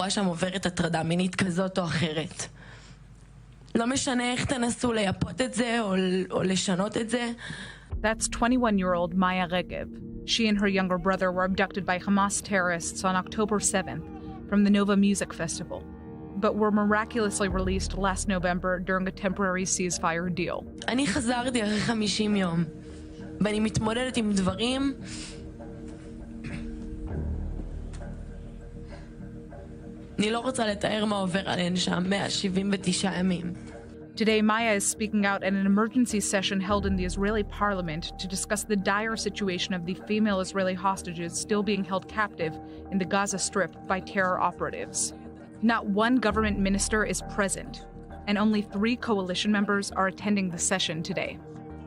בחורה שם עוברת הטרדה מינית כזאת או אחרת. לא משנה איך תנסו לייפות את זה או לשנות את זה. That's 21-year-old Maya Regev. She and her younger brother were abducted by Hamas terrorists on October 7th from the Nova Music Festival, but were miraculously released last November during a temporary ceasefire deal. אני חזרתי אחרי 50 יום, ואני מתמודדת עם דברים אני לא רוצה לתאר מה עובר עליהן שם 179 ימים. Today, Maya is speaking out at an emergency session held in the Israeli parliament to discuss the dire situation of the female Israeli hostages still being held captive in the Gaza Strip by terror operatives. Not one government minister is present, and only 3 coalition members are attending the session today.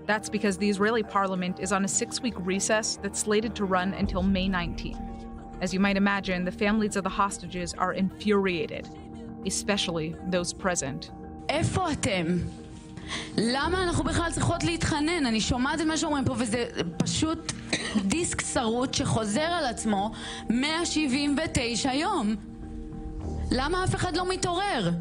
That's because the Israeli parliament is on a 6-week recess that's slated to run until May 19. As you might imagine, the families of the hostages are infuriated, especially those present. איפה אתם? למה אנחנו בכלל צריכות להתחנן? אני שומעת את מה שאומרים פה, וזה פשוט דיסק שרוט שחוזר על עצמו 179 יום. למה אף אחד לא מתעורר?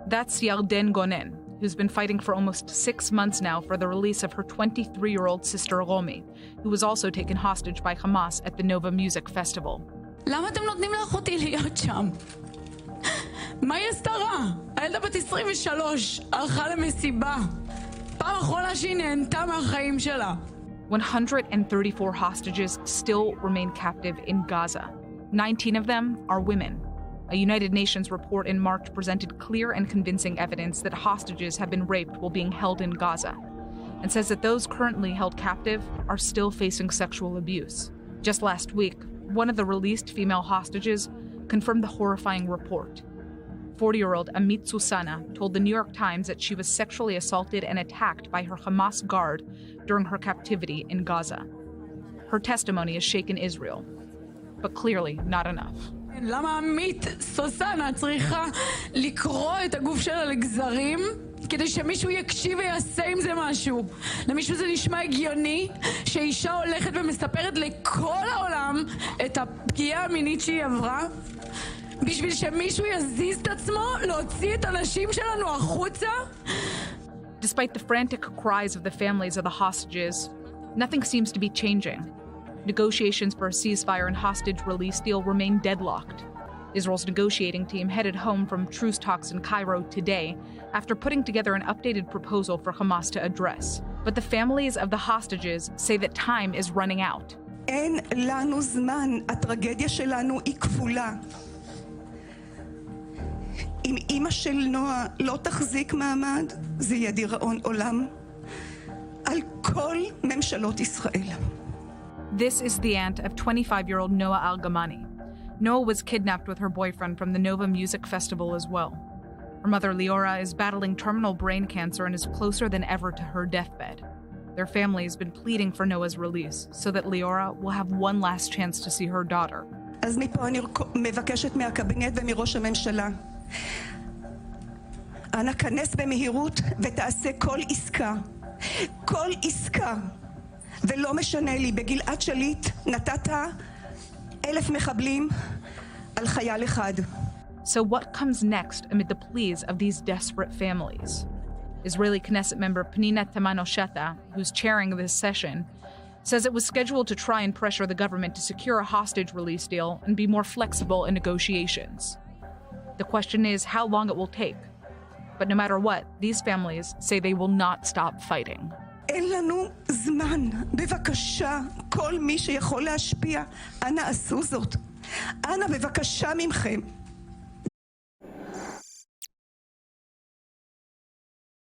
That's Yarden Gonen, who's been fighting for almost 6 months now for the release of her 23-year-old sister Romi, who was also taken hostage by Hamas at the Nova Music Festival. למה אתם נותנים לאחותי להיות שם? מה היא עשתה רע? הילדה בת 23 הלכה למסיבה. פעם אחרונה שהיא נהנתה מהחיים שלה. 134 hostages still remain captive in Gaza. 19 of them are women. A United Nations report in March presented clear and convincing evidence that hostages have been raped while being held in Gaza, and says that those currently held captive are still facing sexual abuse. Just last week, one of the released female hostages confirmed the horrifying report. 40-year-old Amit Susana told the New York Times that she was sexually assaulted and attacked by her Hamas guard during her captivity in Gaza. Her testimony has shaken Israel, but clearly not enough. למה עמית סוסנה צריכה לקרוא את הגוף שלה לגזרים כדי שמישהו יקשיב ויעשה עם זה משהו? למישהו זה נשמע הגיוני שאישה הולכת ומספרת לכל העולם את הפגיעה המינית שהיא עברה? בשביל שמישהו יזיז את עצמו להוציא את הנשים שלנו החוצה? Despite the frantic cries of the families of the hostages, nothing seems to be changing. Negotiations for a ceasefire and hostage release deal remain deadlocked. Israel's negotiating team headed home from truce talks in Cairo today after putting together an updated proposal for Hamas to address. But the families of the hostages say that time is running out. אין לנו זמן, הטרגדיה שלנו היא כפולה. אם אמא של נועה לא תחזיק מעמד, זה יהיה דיראון עולם על כל ממשלות ישראל. This is the aunt of 25-year-old Noah Al-Gamani. Noah was kidnapped with her boyfriend from the Nova Music Festival as well. Her mother, Leora, is battling terminal brain cancer and is closer than ever to her deathbed. Their family has been pleading for Noah's release so that Leora will have one last chance to see her daughter. אז מפה אני מבקשת מהקבינט ומראש הממשלה. אנא כנס במהירות ותעשה כל עסקה. כל עסקה. ולא משנה לי, בגלעד שליט נתת 1,000 מחבלים על חייל אחד. So what comes next amid the pleas of these desperate families? Israeli Knesset member Pnina Tamano-Shata, who's chairing this session, says it was scheduled to try and pressure the government to secure a hostage release deal and be more flexible in negotiations. The question is how long it will take. But no matter what, these families say they will not stop fighting. אין לנו זמן. בבקשה, כל מי שיכול להשפיע, אנא עשו זאת. אנא בבקשה ממכם.